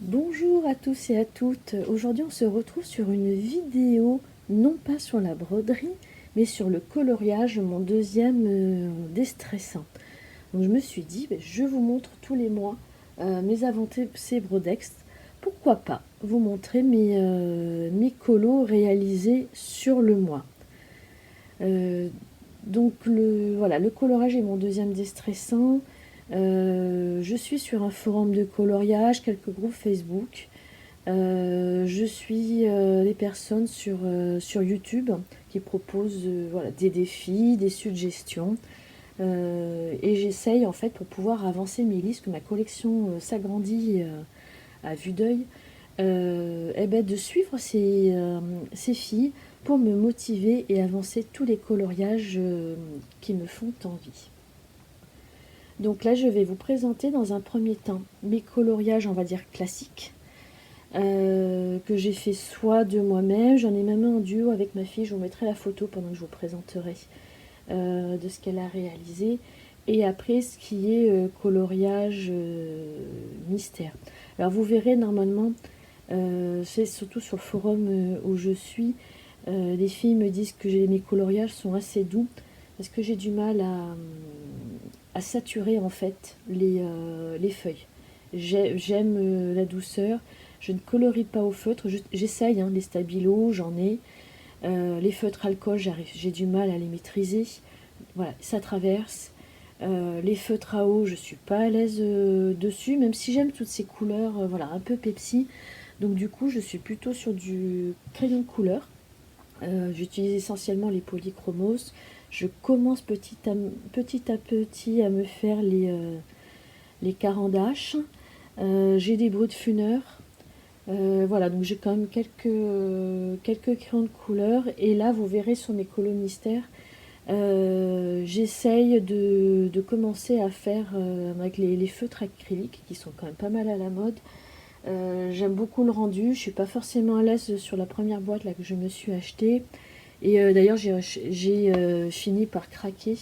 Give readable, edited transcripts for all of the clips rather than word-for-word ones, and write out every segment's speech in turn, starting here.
Bonjour à tous et à toutes. Aujourd'hui, on se retrouve sur une vidéo, non pas sur la broderie, mais sur le coloriage, mon deuxième déstressant. Donc, je me suis dit, je vous montre tous les mois mes avancées Brodex. Pourquoi pas vous montrer mes colos réalisés sur le mois. Donc, voilà, le colorage est mon deuxième déstressant. Je suis sur un forum de coloriage, quelques groupes Facebook. Je suis les personnes sur YouTube qui proposent voilà, des défis, des suggestions. Et j'essaye en fait pour pouvoir avancer mes listes, que ma collection s'agrandit à vue d'œil, de suivre ces filles pour me motiver et avancer tous les coloriages qui me font envie. Donc là, je vais vous présenter dans un premier temps mes coloriages, on va dire classiques, que j'ai fait soit de moi-même, j'en ai même un en duo avec ma fille, je vous mettrai la photo pendant que je vous présenterai de ce qu'elle a réalisé. Et après, ce qui est coloriage mystère. Alors vous verrez normalement, c'est surtout sur le forum où je suis, les filles me disent que mes coloriages sont assez doux, parce que j'ai du mal à saturer en fait les feuilles. J'aime la douceur. Je ne colorie pas au feutre. J'essaye, les stabilos, j'en ai. Les feutres alcool, j'ai du mal à les maîtriser. Voilà, ça traverse. Les feutres à eau, je suis pas à l'aise dessus, même si j'aime toutes ces couleurs, voilà, un peu Pepsi. Donc du coup, je suis plutôt sur du crayon de couleur. J'utilise essentiellement les polychromos. Je commence petit à me faire les carandaches. J'ai des brutes funeurs. Voilà, donc j'ai quand même quelques crayons de couleur. Et là, vous verrez sur mes colos mystères, j'essaye de commencer à faire avec les feutres acryliques qui sont quand même pas mal à la mode. J'aime beaucoup le rendu. Je suis pas forcément à l'aise sur la première boîte là que je me suis achetée. Et d'ailleurs, j'ai fini par craquer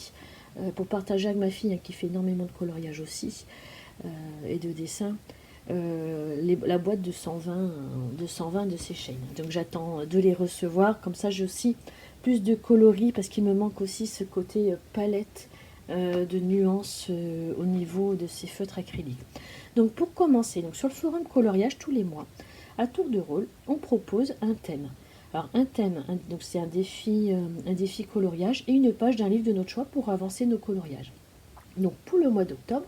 pour partager avec ma fille qui fait énormément de coloriage aussi et de dessin. La boîte de 120 de ces chaînes. Donc j'attends de les recevoir. Comme ça, j'ai aussi plus de coloris parce qu'il me manque aussi ce côté palette de nuances au niveau de ces feutres acryliques. Donc pour commencer, donc sur le forum coloriage tous les mois, à tour de rôle, on propose un thème. Alors un thème, donc c'est un défi coloriage et une page d'un livre de notre choix pour avancer nos coloriages. Donc pour le mois d'octobre,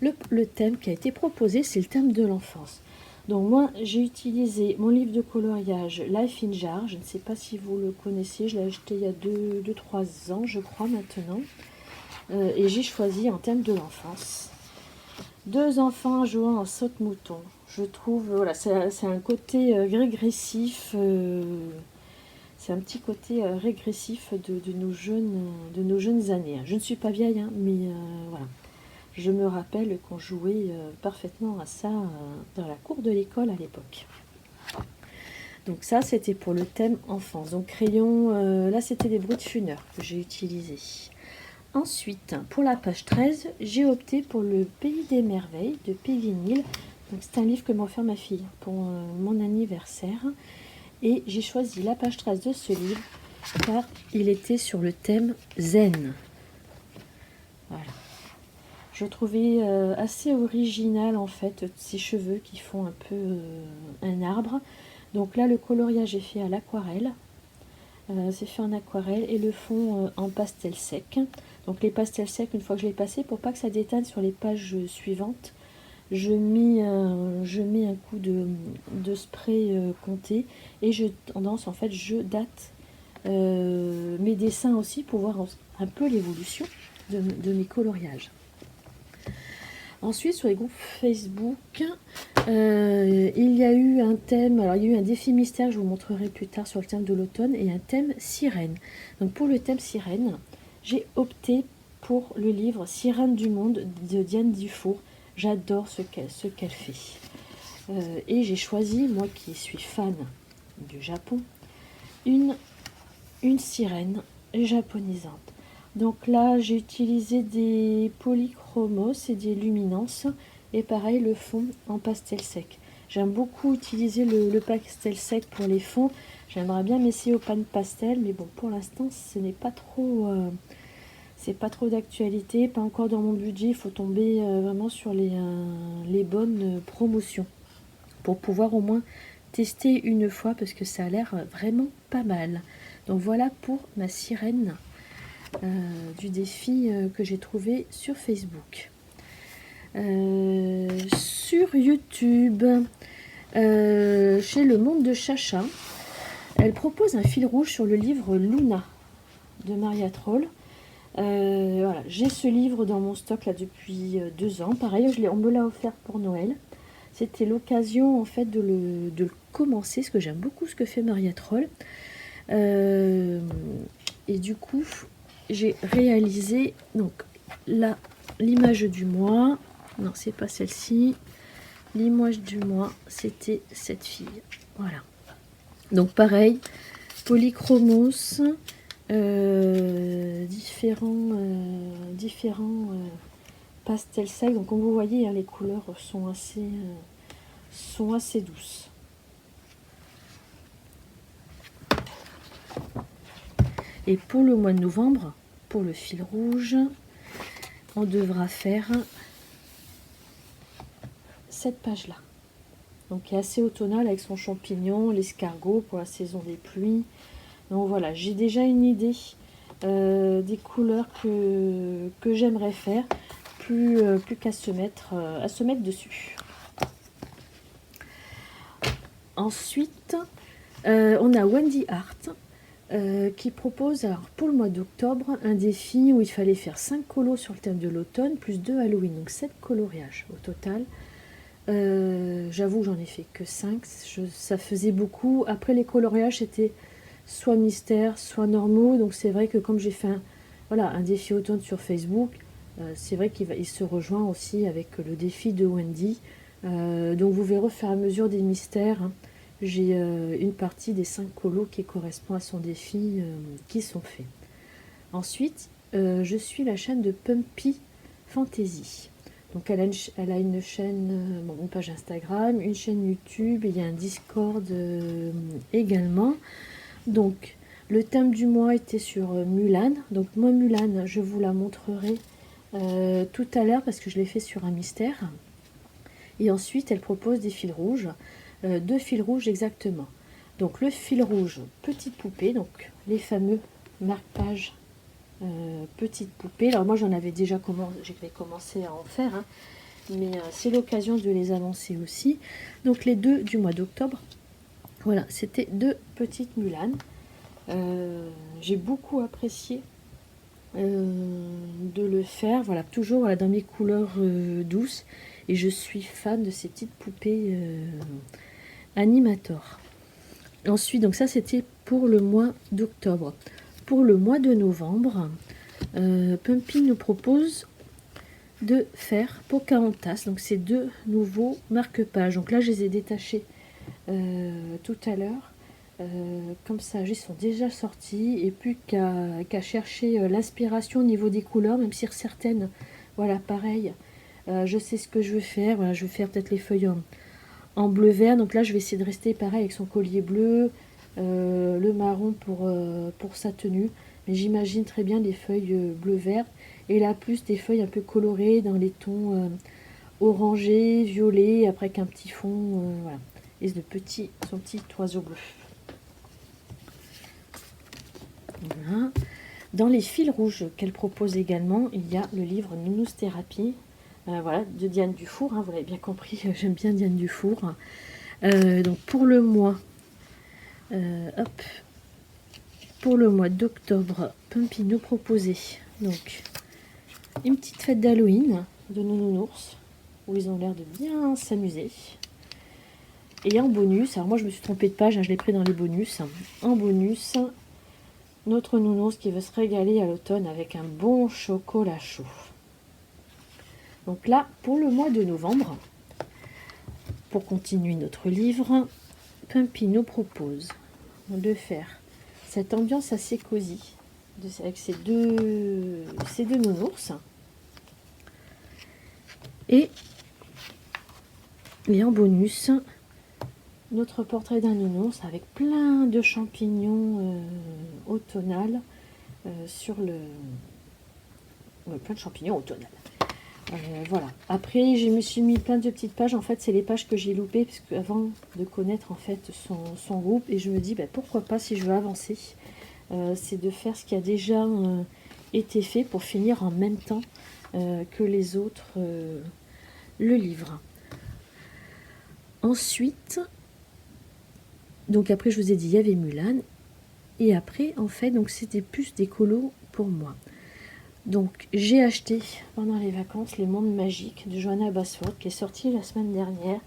le thème qui a été proposé, c'est le thème de l'enfance. Donc moi, j'ai utilisé mon livre de coloriage Life in Jar. Je ne sais pas si vous le connaissez. Je l'ai acheté il y a 2-3 ans, je crois, maintenant. Et j'ai choisi un thème de l'enfance. Deux enfants jouant en saute-mouton. Je trouve, voilà, c'est un côté régressif. C'est un petit côté régressif de nos jeunes années. Je ne suis pas vieille, mais voilà. Je me rappelle qu'on jouait parfaitement à ça dans la cour de l'école à l'époque. Donc ça, c'était pour le thème enfance. Donc crayon, là c'était des brutes funeurs que j'ai utilisés. Ensuite, pour la page 13, j'ai opté pour le Pays des merveilles de Peggy Neal. Donc c'est un livre que m'a offert ma fille pour mon anniversaire. Et j'ai choisi la page 13 de ce livre car il était sur le thème zen. Voilà. Je trouvais assez original en fait ces cheveux qui font un peu un arbre. Donc là le coloriage est fait à l'aquarelle. C'est fait en aquarelle et le fond en pastel sec. Donc les pastels secs, une fois que je l'ai passé, pour pas que ça déteigne sur les pages suivantes, je mets un coup de spray compté et je tendance en fait je date mes dessins aussi pour voir un peu l'évolution de mes coloriages. Ensuite, sur les groupes Facebook, il y a eu un thème, alors il y a eu un défi mystère, je vous montrerai plus tard sur le thème de l'automne, et un thème sirène. Donc pour le thème sirène, j'ai opté pour le livre Sirène du monde de Diane Dufour. J'adore ce qu'elle fait. Et j'ai choisi, moi qui suis fan du Japon, une sirène japonisante. Donc là, j'ai utilisé des polychromos et des luminances. Et pareil, le fond en pastel sec. J'aime beaucoup utiliser le pastel sec pour les fonds. J'aimerais bien m'essayer au pan pastel, mais bon, pour l'instant, ce n'est pas trop... c'est pas trop d'actualité, pas encore dans mon budget. Il faut tomber vraiment sur les bonnes promotions pour pouvoir au moins tester une fois parce que ça a l'air vraiment pas mal. Donc voilà pour ma sirène du défi que j'ai trouvé sur Facebook. Sur YouTube, chez Le Monde de Chacha, elle propose un fil rouge sur le livre Luna de Maria Troll. Voilà, j'ai ce livre dans mon stock là depuis 2 ans. Pareil, on me l'a offert pour Noël. C'était l'occasion en fait de le commencer, parce que j'aime beaucoup ce que fait Maria Troll. Et du coup, j'ai réalisé donc là l'image du mois. Non, c'est pas celle-ci. L'image du mois, c'était cette fille. Voilà. Donc pareil, polychromos, différents pastel sec. Donc comme vous voyez, hein, les couleurs sont assez douces. Et pour le mois de novembre, pour le fil rouge, on devra faire cette page là, donc qui est assez automnale avec son champignon, l'escargot pour la saison des pluies. Donc voilà, j'ai déjà une idée des couleurs que j'aimerais faire, plus qu'à se mettre dessus. Ensuite, on a Wendy Art qui propose, alors, pour le mois d'octobre, un défi où il fallait faire 5 colos sur le thème de l'automne, plus 2 Halloween, donc 7 coloriages au total. J'avoue, j'en ai fait que 5, ça faisait beaucoup. Après, les coloriages, c'était soit mystère, soit normaux, donc c'est vrai que comme j'ai fait un défi automne sur Facebook, c'est vrai qu'il se rejoint aussi avec le défi de Wendy. Donc vous verrez au fur et à mesure des mystères, hein, j'ai une partie des 5 colos qui correspond à son défi qui sont faits. Ensuite, je suis la chaîne de Pumpy Fantasy. Donc elle a une chaîne, une page Instagram, une chaîne YouTube, et il y a un Discord également. Donc le thème du mois était sur Mulan. Donc moi Mulan, je vous la montrerai tout à l'heure parce que je l'ai fait sur un mystère. Et ensuite elle propose des fils rouges, 2 fils rouges exactement. Donc le fil rouge petite poupée, donc les fameux marque-pages petite poupée. Alors moi j'en avais déjà commencé à en faire, hein, mais c'est l'occasion de les annoncer aussi. Donc les 2 du mois d'octobre, voilà, c'était 2 petites Mulan. J'ai beaucoup apprécié de le faire, voilà, toujours voilà, dans mes couleurs douces, et je suis fan de ces petites poupées Animator. Ensuite, donc ça c'était pour le mois d'octobre. Pour le mois de novembre, Pumpy nous propose de faire Pocahontas. Donc c'est 2 nouveaux marque-pages. Donc là je les ai détachés tout à l'heure. Comme ça, ils sont déjà sortis, et plus qu'à chercher l'inspiration au niveau des couleurs, même si certaines, voilà, pareil, je sais ce que je veux faire. Voilà, je vais faire peut-être les feuilles en bleu vert. Donc là je vais essayer de rester pareil avec son collier bleu, le marron pour sa tenue, mais j'imagine très bien des feuilles bleu vert, et là plus des feuilles un peu colorées dans les tons orangés, violets, après qu'un petit fond, voilà, et son petit oiseau bleu. Voilà. Dans les fils rouges qu'elle propose également, il y a le livre Nounous Thérapie, voilà, de Diane Dufour, hein, vous l'avez bien compris, j'aime bien Diane Dufour. Donc pour le mois, pour le mois d'octobre, Pumpy nous proposait donc une petite fête d'Halloween de nos nounours, où ils ont l'air de bien s'amuser. Et en bonus, alors moi je me suis trompée de page, hein, je l'ai pris dans les bonus. En bonus, notre nounours qui veut se régaler à l'automne avec un bon chocolat chaud. Donc là, pour le mois de novembre, pour continuer notre livre, Pumpy nous propose de faire cette ambiance assez cosy avec ces deux nounours. Et en bonus, notre portrait d'un nounours avec plein de champignons automnales sur le... Ouais, plein de champignons automnales. Voilà. Après, je me suis mis plein de petites pages. En fait, c'est les pages que j'ai loupées parce avant de connaître en fait son groupe. Et je me dis, bah, pourquoi pas si je veux avancer, c'est de faire ce qui a déjà été fait pour finir en même temps que les autres le livre. Ensuite, donc après, je vous ai dit, il y avait Mulan. Et après, en fait, donc c'était plus des colos pour moi. Donc, j'ai acheté pendant les vacances Les Mondes Magiques de Johanna Basford, qui est sorti la semaine dernière.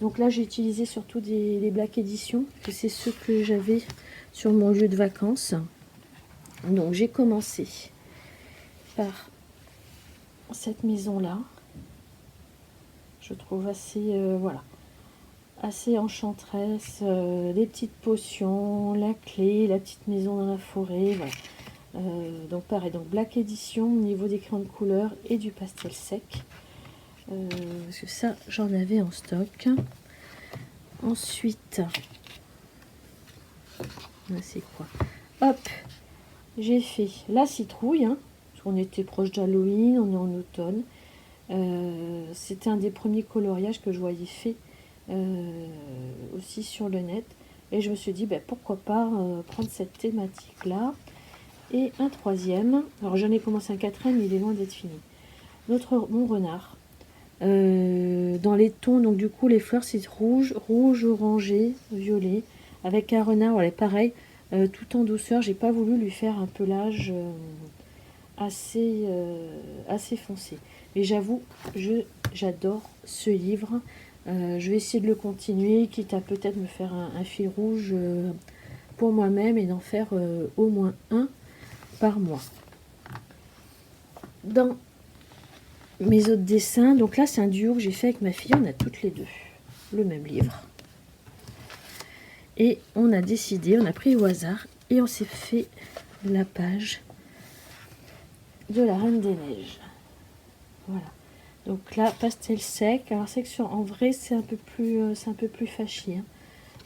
Donc là, j'ai utilisé surtout des Black Edition, que c'est ceux que j'avais sur mon lieu de vacances. Donc, j'ai commencé par cette maison-là. Je trouve assez, voilà, assez enchanteresse. Les petites potions, la clé, la petite maison dans la forêt, voilà. Donc pareil, donc Black Edition au niveau des crayons de couleur et du pastel sec. Parce que ça, j'en avais en stock. Ensuite, c'est quoi? Hop, j'ai fait la citrouille. Hein, parce qu'on était proche d'Halloween, on est en automne. C'était un des premiers coloriages que je voyais fait aussi sur le net. Et je me suis dit, ben, pourquoi pas prendre cette thématique-là. Et un troisième, alors j'en ai commencé un quatrième, mais il est loin d'être fini. Mon renard. Dans les tons, donc du coup les fleurs c'est rouge, orangé, violet, avec un renard, voilà, pareil, tout en douceur. J'ai pas voulu lui faire un pelage assez foncé. Mais j'avoue, j'adore ce livre. Je vais essayer de le continuer, quitte à peut-être me faire un fil rouge pour moi-même et d'en faire au moins un par mois. Dans mes autres dessins, donc là c'est un duo que j'ai fait avec ma fille, on a toutes les deux le même livre. Et on a décidé, on a pris au hasard et on s'est fait la page de la Reine des Neiges. Voilà. Donc là, pastel sec. Alors c'est que en vrai c'est un peu plus fâché. Hein.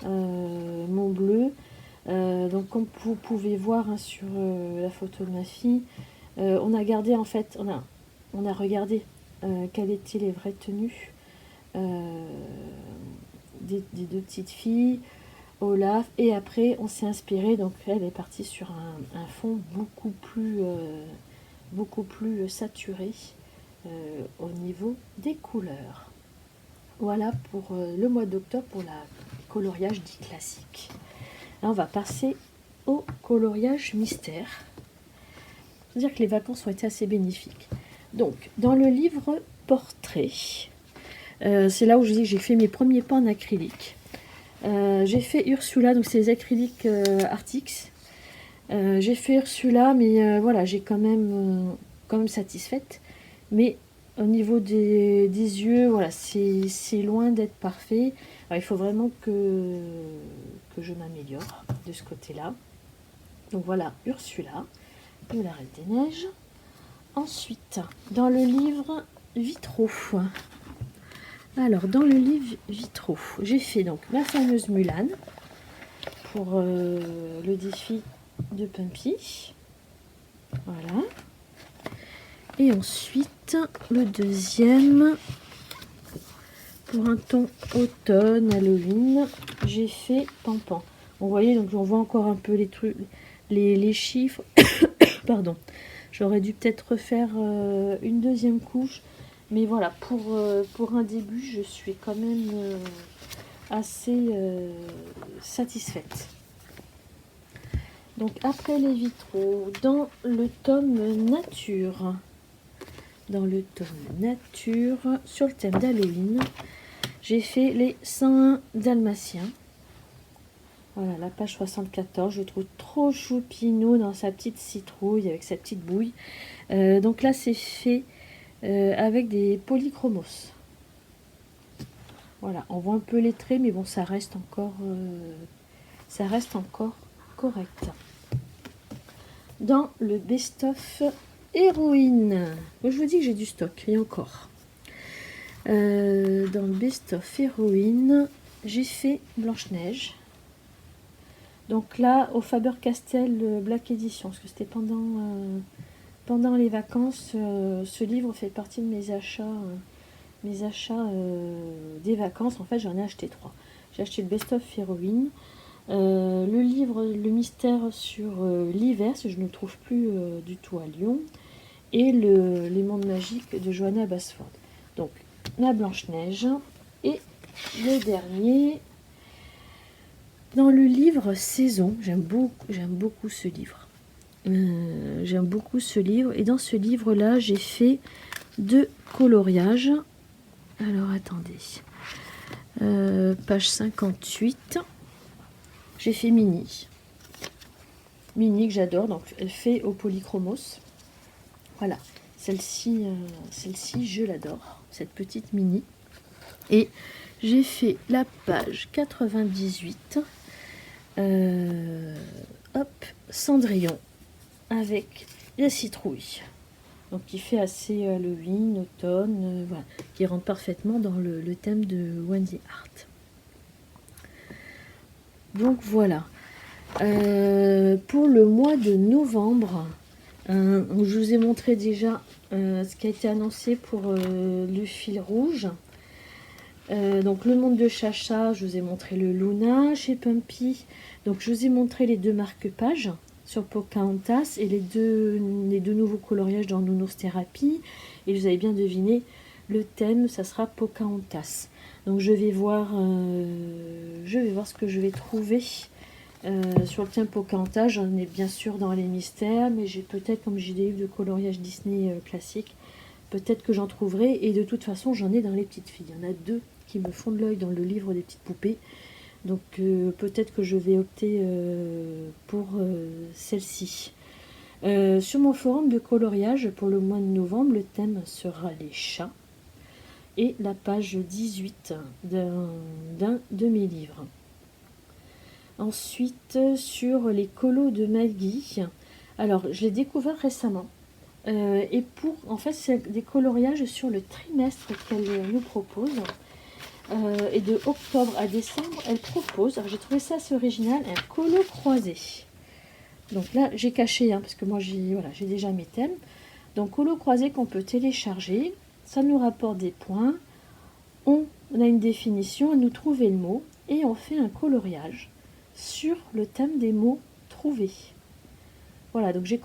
Mon bleu. Donc comme vous pouvez voir hein, sur la photo de ma fille, on a gardé en fait, on a regardé quelles étaient les vraies tenues des deux petites filles, Olaf, et après on s'est inspiré, donc elle est partie sur un fond beaucoup plus saturé au niveau des couleurs. Voilà pour le mois d'octobre pour la coloriage dit classique. Là on va passer au coloriage mystère. C'est-à-dire que les vacances ont été assez bénéfiques. Donc, dans le livre portrait, c'est là où je dis que j'ai fait mes premiers pas en acrylique. J'ai fait Ursula, donc c'est les acryliques Artix. J'ai fait Ursula, mais voilà, j'ai quand même satisfaite. Mais au niveau des yeux, voilà, c'est loin d'être parfait. Alors, il faut vraiment que je m'améliore de ce côté-là. Donc voilà, Ursula de la Reine des Neiges. Ensuite, dans le livre Vitraux. Alors, dans le livre Vitraux, j'ai fait donc ma fameuse Mulan pour le défi de Pumpy. Voilà. Et ensuite, le deuxième, pour un ton automne, Halloween, j'ai fait Pampan. Vous voyez, donc on voit encore un peu les trucs, les chiffres. Pardon. J'aurais dû peut-être refaire une deuxième couche. Mais voilà, pour un début, je suis quand même assez satisfaite. Donc après les vitraux, dans le tome nature, sur le thème d'Halloween, j'ai fait les 101 dalmatiens. Voilà, la page 74, je trouve trop choupinou dans sa petite citrouille, avec sa petite bouille. Donc là, c'est fait avec des polychromos. Voilà, on voit un peu les traits, mais bon, ça reste encore correct. Dans le best-of héroïne, je vous dis que j'ai du stock, et encore. Dans le best-of héroïne, j'ai fait Blanche-Neige. Donc là, au Faber-Castell Black Edition, parce que c'était pendant les vacances. Ce livre fait partie de mes achats des vacances. En fait, j'en ai acheté 3. J'ai acheté le Best of Heroine, le livre Le mystère sur l'hiver, si je ne le trouve plus du tout à Lyon, et Les mondes magiques de Johanna Basford. Donc, la Blanche-Neige. Et le dernier, dans le livre Saison, j'aime beaucoup ce livre. J'aime beaucoup ce livre. Et dans ce livre-là, j'ai fait 2 coloriages. Alors, attendez. Page 58. J'ai fait Mini. Mini que j'adore. Donc, elle fait au polychromos. Voilà. Celle-ci, je l'adore. Cette petite Mini. Et j'ai fait la page 98. Cendrillon avec la citrouille. Donc qui fait assez Halloween, automne, voilà, qui rentre parfaitement dans le thème de Wendy Hart. Donc voilà. Pour le mois de novembre, je vous ai montré déjà ce qui a été annoncé pour le fil rouge. Donc le monde de Chacha, je vous ai montré le Luna chez Pumpy. Donc je vous ai montré les 2 marque-pages sur Pocahontas et les deux nouveaux coloriages dans Nounours Thérapie. Et vous avez bien deviné, le thème, ça sera Pocahontas. Donc je vais voir ce que je vais trouver sur le thème Pocahontas. J'en ai bien sûr dans les mystères, mais j'ai peut-être, comme j'ai des livres de coloriage Disney classique, peut-être que j'en trouverai. Et de toute façon, j'en ai dans les petites filles. Il y en a 2 qui me font de l'œil dans le livre des petites poupées. Donc peut-être que je vais opter pour celle-ci. Sur mon forum de coloriage pour le mois de novembre, le thème sera les chats. Et la page 18 d'un de mes livres. Ensuite, sur les colos de Maggie. Alors, je l'ai découvert récemment. Et en fait, c'est des coloriages sur le trimestre qu'elle nous propose. Et de octobre à décembre, elle propose, alors j'ai trouvé ça assez original, un colo croisé. Donc là, j'ai caché, parce que moi, j'ai déjà mes thèmes. Donc, colo croisé qu'on peut télécharger. Ça nous rapporte des points. On a une définition, à nous trouver le mot. Et on fait un coloriage sur le thème des mots trouvés. Voilà, donc j'ai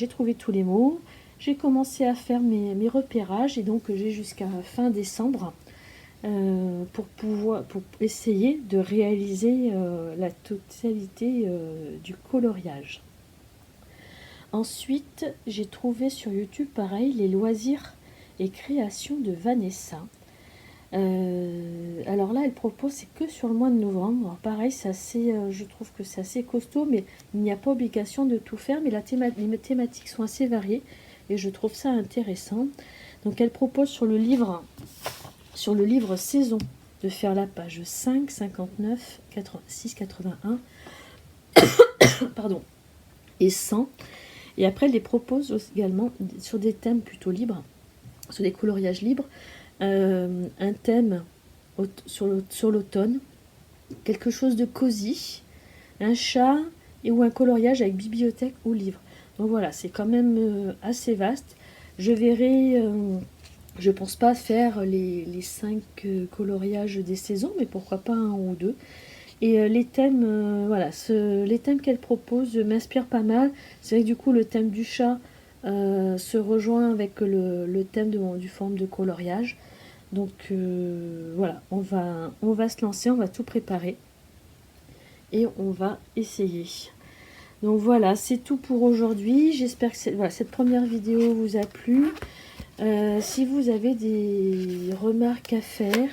trouvé tous les mots. J'ai commencé à faire mes repérages. Et donc, j'ai jusqu'à fin décembre pour essayer de réaliser la totalité du coloriage. Ensuite, j'ai trouvé sur YouTube pareil les loisirs et créations de Vanessa. Alors là, elle propose, c'est que sur le mois de novembre. Alors pareil, c'est assez, je trouve que c'est assez costaud, mais il n'y a pas obligation de tout faire. Mais les thématiques sont assez variées et je trouve ça intéressant. Donc elle propose sur le livre Saison de faire la page 5, 59, 86, 81 pardon, et 100. Et après, elle les propose également sur des thèmes plutôt libres, sur des coloriages libres, un thème sur l'automne, quelque chose de cosy, un chat ou un coloriage avec bibliothèque ou livre. Donc voilà, c'est quand même assez vaste. Je verrai... je pense pas faire les 5 coloriages des saisons, mais pourquoi pas 1 ou 2. Et les thèmes, les thèmes qu'elle propose m'inspirent pas mal. C'est vrai que du coup, le thème du chat se rejoint avec le thème du forum de coloriage. Donc voilà, on va se lancer, on va tout préparer. Et on va essayer. Donc voilà, c'est tout pour aujourd'hui. J'espère que cette première vidéo vous a plu. Si vous avez des remarques à faire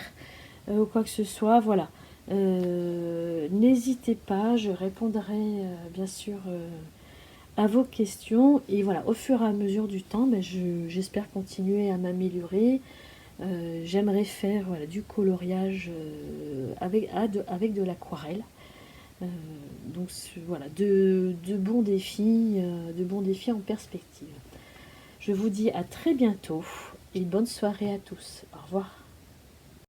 ou quoi que ce soit, voilà, n'hésitez pas, je répondrai bien sûr à vos questions. Et voilà, au fur et à mesure du temps, j'espère continuer à m'améliorer. J'aimerais faire du coloriage avec de l'aquarelle. Donc voilà, de bons défis en perspective. Je vous dis à très bientôt et bonne soirée à tous. Au revoir.